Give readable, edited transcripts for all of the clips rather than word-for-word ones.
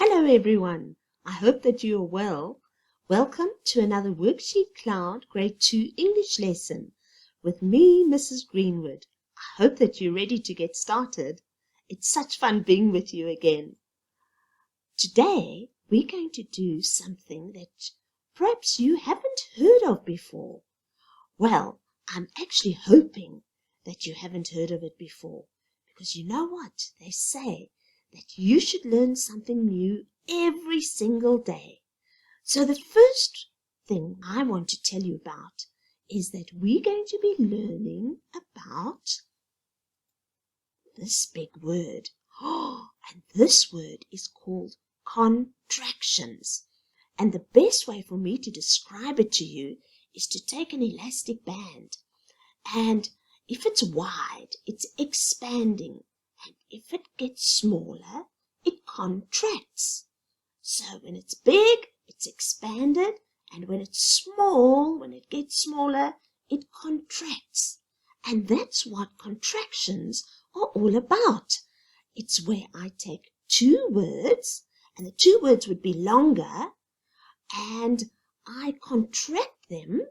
Hello everyone, I hope that you are well. Welcome to another WorksheetCloud Grade 2 English lesson with me, Mrs. Greenwood. I hope that you're ready to get started. It's such fun being with you again. Today we're going to do something that perhaps you haven't heard of before. Well, I'm actually hoping that you haven't heard of it before, because you know what? They say that you should learn something new every single day. So the first thing I want to tell you about is that we're going to be learning about this big word. And this word is called contractions. And the best way for me to describe it to you is to take an elastic band. And if it's wide, it's expanding. And if it gets smaller, it contracts. So when it's big, it's expanded. And when it's small, when it gets smaller, it contracts. And that's what contractions are all about. It's where I take two words, and the two words would be longer, and I contract them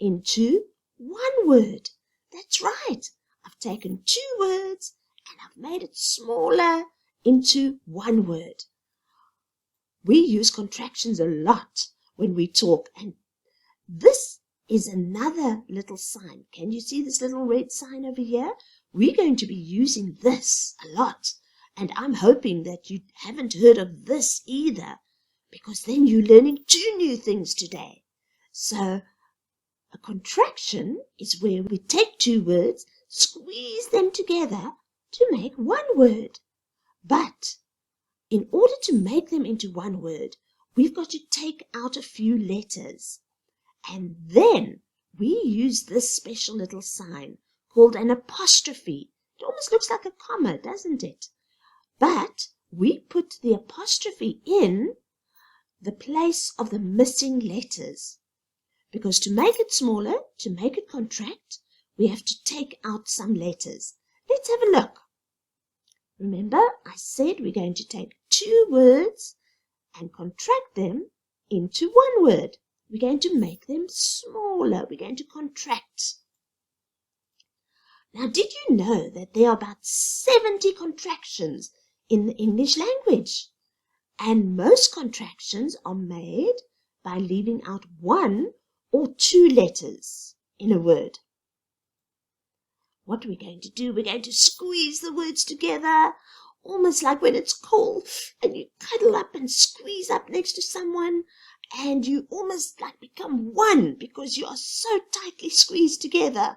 into one word. That's right. I've taken two words and I've made it smaller into one word. We use contractions a lot when we talk, and this is another little sign. Can you see this little red sign over here? We're going to be using this a lot, and I'm hoping that you haven't heard of this either, because then you're learning two new things today. So a contraction is where we take two words, squeeze them together to make one word. But in order to make them into one word, we've got to take out a few letters. And then we use this special little sign called an apostrophe. It almost looks like a comma, doesn't it? But we put the apostrophe in the place of the missing letters. Because to make it smaller, to make it contract, we have to take out some letters. Let's have a look. Remember, I said we're going to take two words and contract them into one word. We're going to make them smaller. We're going to contract. Now, did you know that there are about 70 contractions in the English language? And most contractions are made by leaving out one or two letters in a word. What are we going to do? We're going to squeeze the words together, almost like when it's cold and you cuddle up and squeeze up next to someone, and you almost like become one because you are so tightly squeezed together.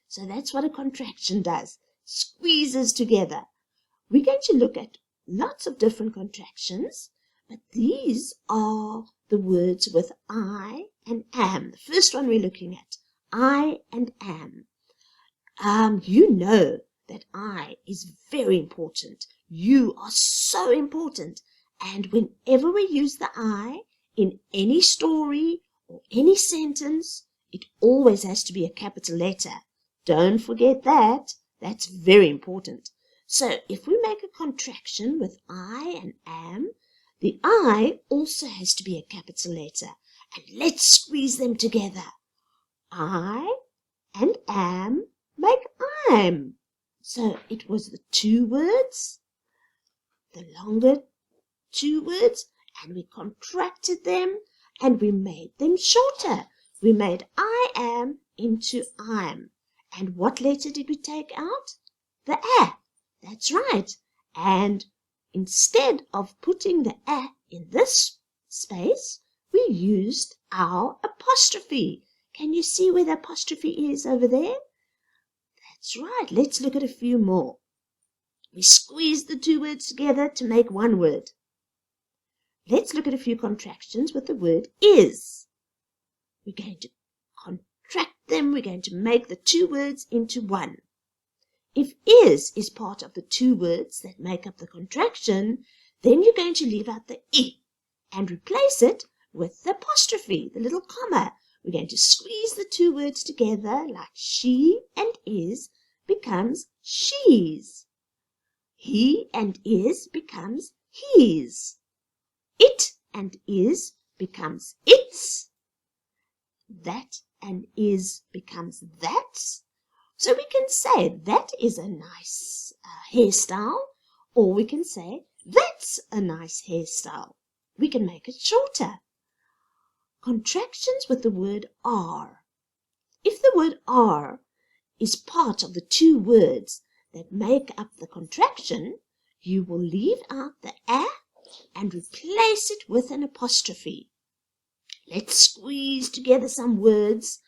So that's what a contraction does, squeezes together. We're going to look at lots of different contractions, but these are the words with I and am. The first one we're looking at, I and am. You know that I is very important. You are so important. And whenever we use the I in any story or any sentence, it always has to be a capital letter. Don't forget that. That's very important. So if we make a contraction with I and am, the I also has to be a capital letter. And let's squeeze them together. I and am make I'm. So it was the two words, the longer two words, and we contracted them and we made them shorter. We made I am into I'm. And what letter did we take out? The A. That's right. And instead of putting the A in this space, we used our apostrophe. Can you see where the apostrophe is over there? That's right. Let's look at a few more. We squeezed the two words together to make one word. Let's look at a few contractions with the word is. We're going to contract them. We're going to make the two words into one. If is part of the two words that make up the contraction, then you're going to leave out the I and replace it with the apostrophe, the little comma. We're going to squeeze the two words together like she and is becomes she's. He and is becomes he's. It and is becomes its. That and is becomes that's. So we can say that is a nice hairstyle, or we can say that's a nice hairstyle. We can make it shorter. Contractions with the word are. If the word are is part of the two words that make up the contraction, you will leave out the a and replace it with an apostrophe. Let's squeeze together some words,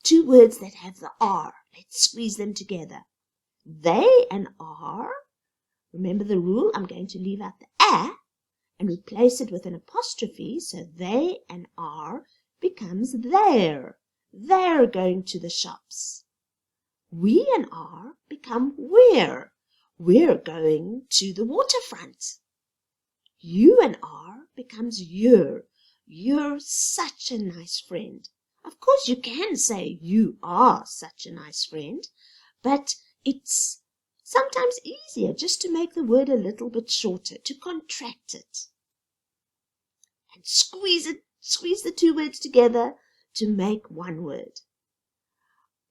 two words that have the R. Let's squeeze them together. They and are. Remember the rule, I'm going to leave out the a and replace it with an apostrophe, so they and are becomes their. They're going to the shops. We and are become we're. We're going to the waterfront. You and are becomes you're. You're such a nice friend. Of course, you can say you are such a nice friend, but it's sometimes easier just to make the word a little bit shorter, to contract it. And squeeze the two words together to make one word.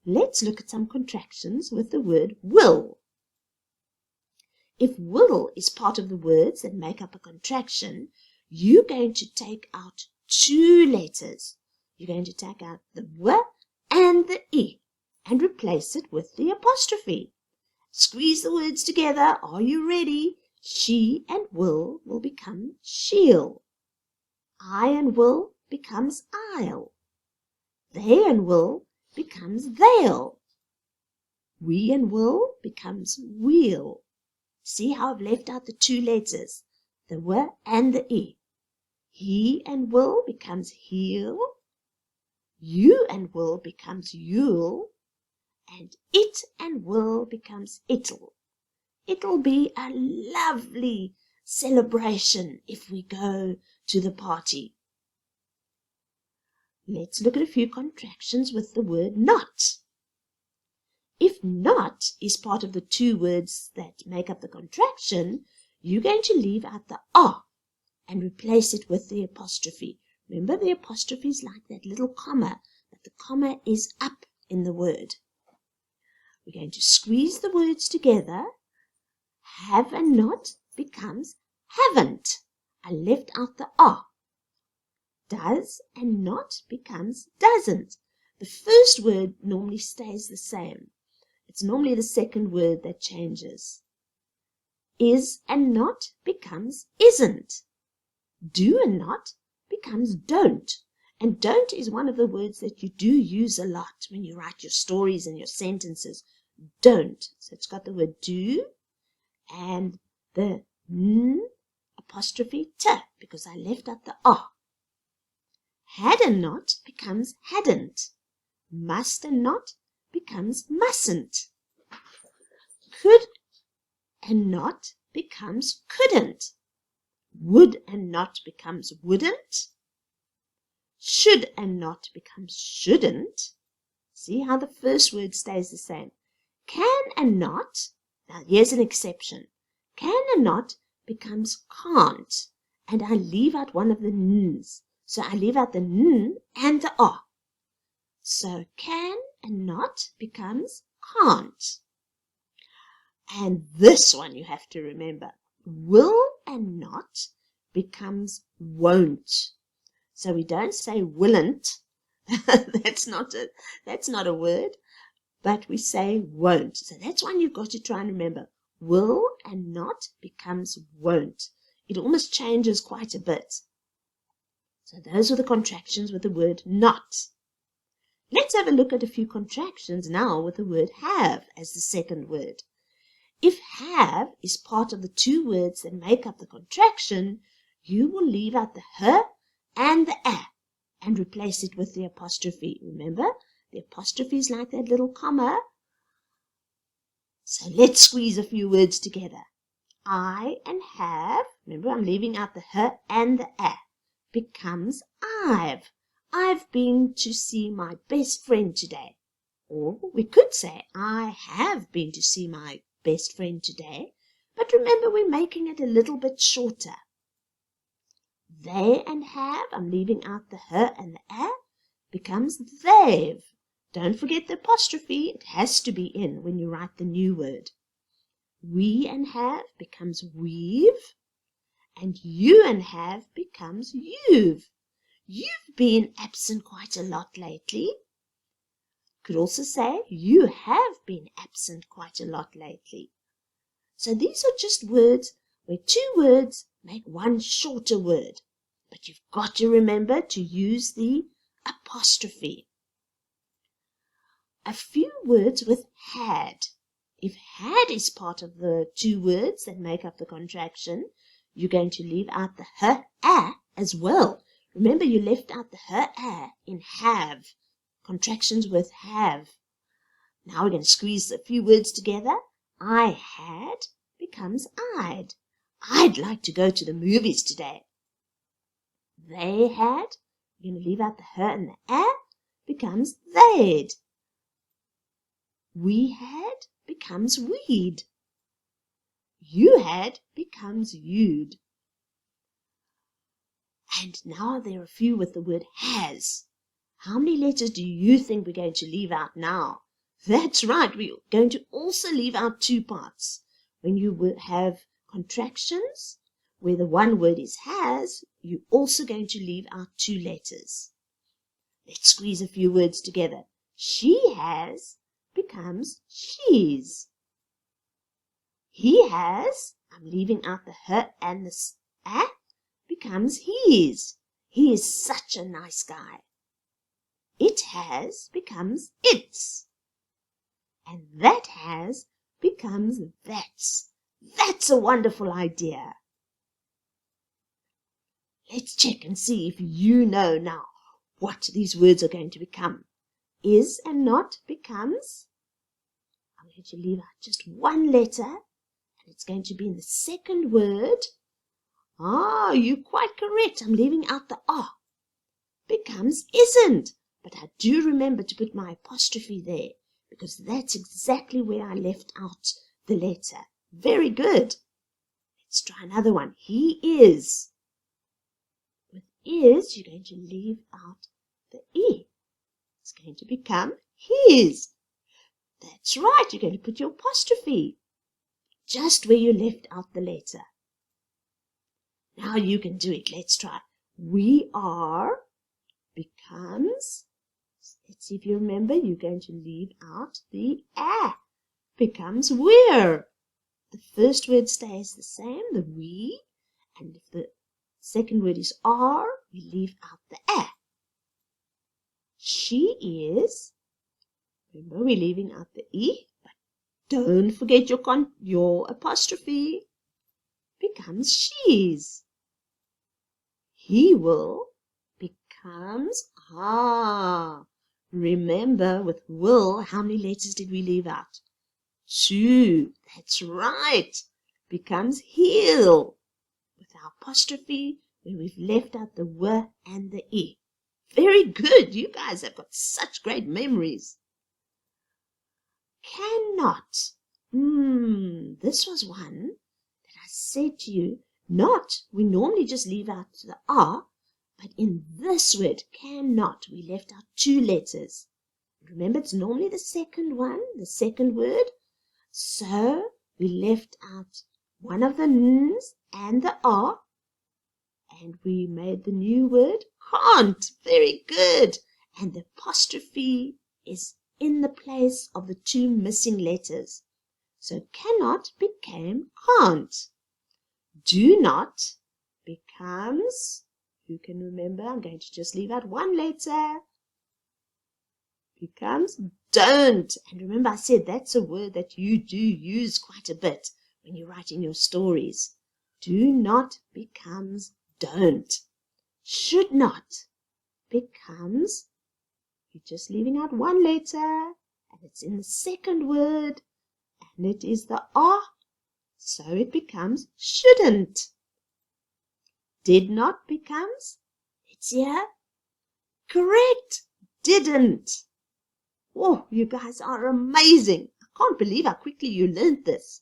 Let's look at some contractions with the word will. If will is part of the words that make up a contraction, you're going to take out two letters. You're going to take out the w and the e and replace it with the apostrophe. Squeeze the words together. Are you ready? She and will become she'll. I and will becomes I'll. They and will becomes they'll. We and will becomes we'll. See how I've left out the two letters, the w and the e. He and will becomes he'll. You and will becomes you'll. And it and will becomes it'll. It'll be a lovely celebration if we go to the party. Let's look at a few contractions with the word not. If not is part of the two words that make up the contraction, you're going to leave out the ah and replace it with the apostrophe. Remember, the apostrophe is like that little comma, but the comma is up in the word. We're going to squeeze the words together. Have and not becomes haven't. I left out the ah. Does and not becomes doesn't. The first word normally stays the same. It's normally the second word that changes. Is and not becomes isn't. Do and not becomes don't. And don't is one of the words that you do use a lot when you write your stories and your sentences. Don't. So it's got the word do and the n apostrophe t because I left out the ah. Had and not becomes hadn't. Must and not becomes mustn't. Could and not becomes couldn't. Would and not becomes wouldn't. Should and not becomes shouldn't. See how the first word stays the same. Can and not, now here's an exception. Can and not becomes can't. And I leave out one of the n's. So I leave out the n and the ah. So can and not becomes can't. And this one you have to remember. Will and not becomes won't. So we don't say willn't. That's not a word. But we say won't. So that's one you've got to try and remember. Will and not becomes won't. It almost changes quite a bit. So those are the contractions with the word not. Let's have a look at a few contractions now with the word have as the second word. If have is part of the two words that make up the contraction, you will leave out the h and the a and replace it with the apostrophe. Remember, the apostrophe is like that little comma. So let's squeeze a few words together. I and have, remember I'm leaving out the h and the a, becomes I've. I've been to see my best friend today. Or we could say, I have been to see my best friend today. But remember, we're making it a little bit shorter. They and have, I'm leaving out the her and the a, becomes they've. Don't forget the apostrophe. It has to be in when you write the new word. We and have becomes we've. And you and have becomes you've. You've been absent quite a lot lately. Could also say you have been absent quite a lot lately. So these are just words where two words make one shorter word. But you've got to remember to use the apostrophe. A few words with had. If had is part of the two words that make up the contraction, you're going to leave out the her, a as well. Remember, you left out the her, a in have. Contractions with have. Now we're going to squeeze a few words together. I had becomes I'd. I'd like to go to the movies today. They had, you're going to leave out the her and the a, becomes they'd. We had becomes we'd. You had becomes you'd. And now there are a few with the word has. How many letters do you think we're going to leave out now? That's right, we're going to also leave out two parts. When you have contractions, where the one word is has, you're also going to leave out two letters. Let's squeeze a few words together. She has becomes she's. He has, I'm leaving out the her and the a, becomes his. He is such a nice guy. It has becomes its. And that has becomes that's. That's a wonderful idea. Let's check and see if you know now what these words are going to become. Is and not becomes, I'm going to leave out just one letter, and it's going to be in the second word. Ah, you're quite correct. I'm leaving out the ah. Becomes isn't. But I do remember to put my apostrophe there, because that's exactly where I left out the letter. Very good. Let's try another one. He is. With is, you're going to leave out the e. It's going to become his. That's right. You're going to put your apostrophe just where you left out the letter. Now you can do it. Let's try. We are becomes, let's see if you remember, you're going to leave out the a. Becomes we're. The first word stays the same, the we, and if the second word is are, we leave out the a. She is, remember we're leaving out the e, but don't forget your apostrophe. Becomes she's. He will becomes remember with will, how many letters did we leave out? 2. That's right. Becomes he'll with our apostrophe where we've left out the w and the e. Very good. You guys have got such great memories. Cannot. This was one that I said to you. Not. We normally just leave out the r, but in this word, cannot, we left out 2 letters. Remember, it's normally the second one, the second word. So we left out one of the n's and the r, and we made the new word can't. Very good. And the apostrophe is in the place of the 2 missing letters. So cannot became can't. Do not becomes, who can remember? I'm going to just leave out 1 letter. Becomes don't. And remember I said that's a word that you do use quite a bit when you're writing your stories. Do not becomes don't. Should not becomes, you're just leaving out 1 letter, and it's in the second word, and it is the R, so it becomes shouldn't. Did not becomes, let's hear, correct, didn't. Oh, you guys are amazing. I can't believe how quickly you learned this.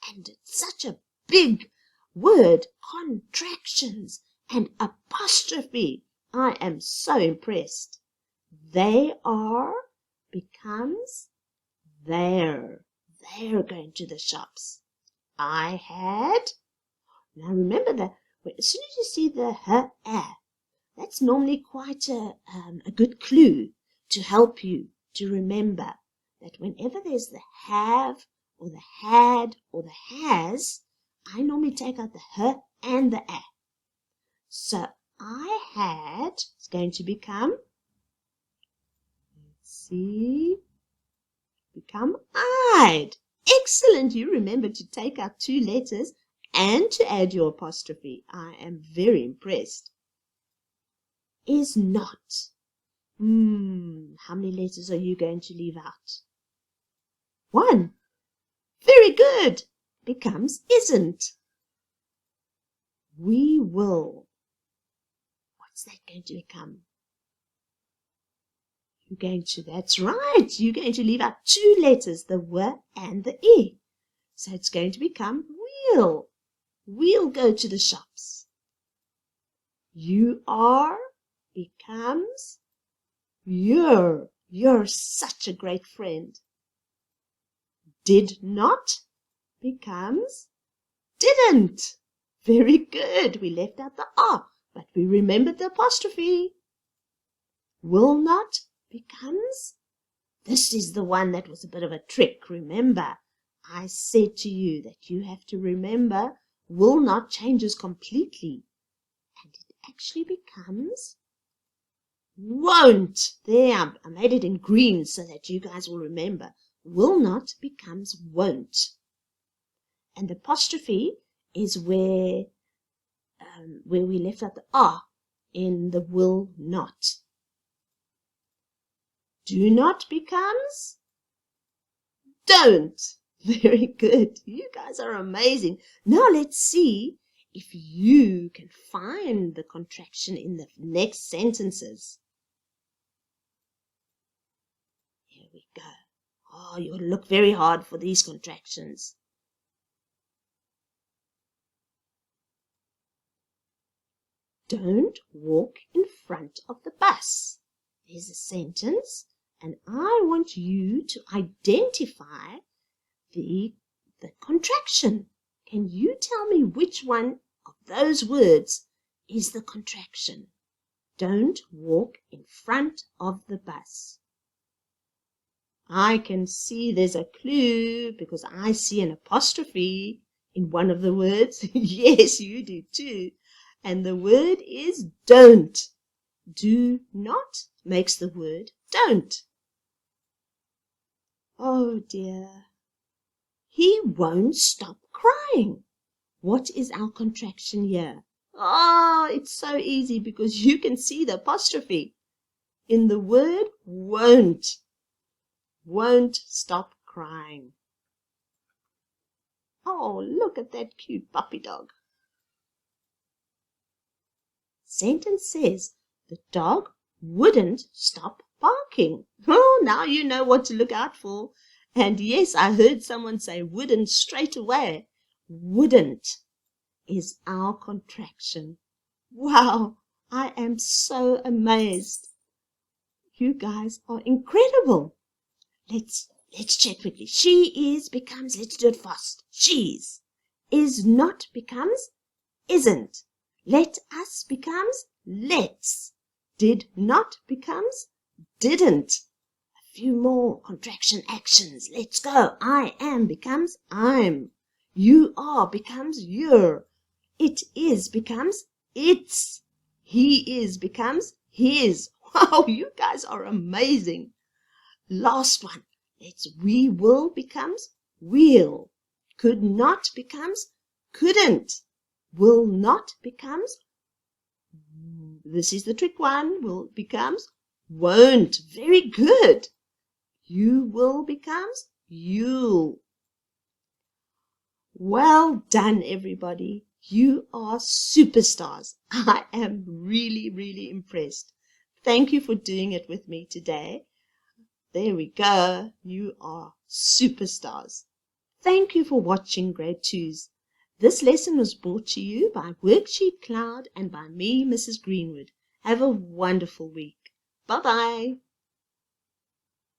And it's such a big word, contractions. and apostrophe. I am so impressed. They are becomes they're. They're going to the shops. I had. Now remember that as soon as you see the that's normally quite a good clue to help you to remember that whenever there's the have or the had or the has, I normally take out the and the a. So I had is going to become, let's see, become I'd. Excellent. You remember to take out 2 letters and to add your apostrophe. I am very impressed. Is not. How many letters are you going to leave out? 1. Very good. Becomes isn't. We will. What's that going to become? That's right. You're going to leave out 2 letters, the w and the e. So it's going to become we'll. We'll go to the shops. You are becomes you're. You're such a great friend. Did not becomes didn't. Very good. We left out the R, but we remembered the apostrophe. Will not becomes. This is the one that was a bit of a trick. Remember, I said to you that you have to remember will not changes completely. And it actually becomes won't. There, I made it in green so that you guys will remember. Will not becomes won't. And the apostrophe is where we left out the R in the will not. Do not becomes don't. Very good. You guys are amazing. Now let's see if you can find the contraction in the next sentences. Here we go. Oh, you'll look very hard for these contractions. Don't walk in front of the bus. There's a sentence, and I want you to identify the contraction. Can you tell me which one of those words is the contraction? Don't walk in front of the bus. I can see there's a clue because I see an apostrophe in one of the words. Yes, you do too. And the word is don't. Do not makes the word don't. Oh dear. He won't stop crying. What is our contraction here? Oh, it's so easy because you can see the apostrophe in the word won't. Won't stop crying. Oh, look at that cute puppy dog. Sentence says the dog wouldn't stop barking. Oh, now you know what to look out for. And yes, I heard someone say wouldn't straight away. Wouldn't is our contraction. Wow, I am so amazed. You guys are incredible. Let's check quickly. She is becomes, let's do it fast. She's. Is not becomes isn't. Let us becomes let's. Did not becomes didn't. A few more contraction actions. Let's go. I am becomes I'm. You are becomes you're. It is becomes it's. He is becomes his. Wow, you guys are amazing. Last one. Let's we will becomes will. Could not becomes couldn't. Will not becomes, this is the trick one, will becomes won't. Very good. You will becomes you'll. Well done, everybody. You are superstars. I am really, really impressed. Thank you for doing it with me today. There we go. You are superstars. Thank you for watching Grade 2's This lesson was brought to you by WorksheetCloud and by me, Mrs. Greenwood. Have a wonderful week. Bye-bye.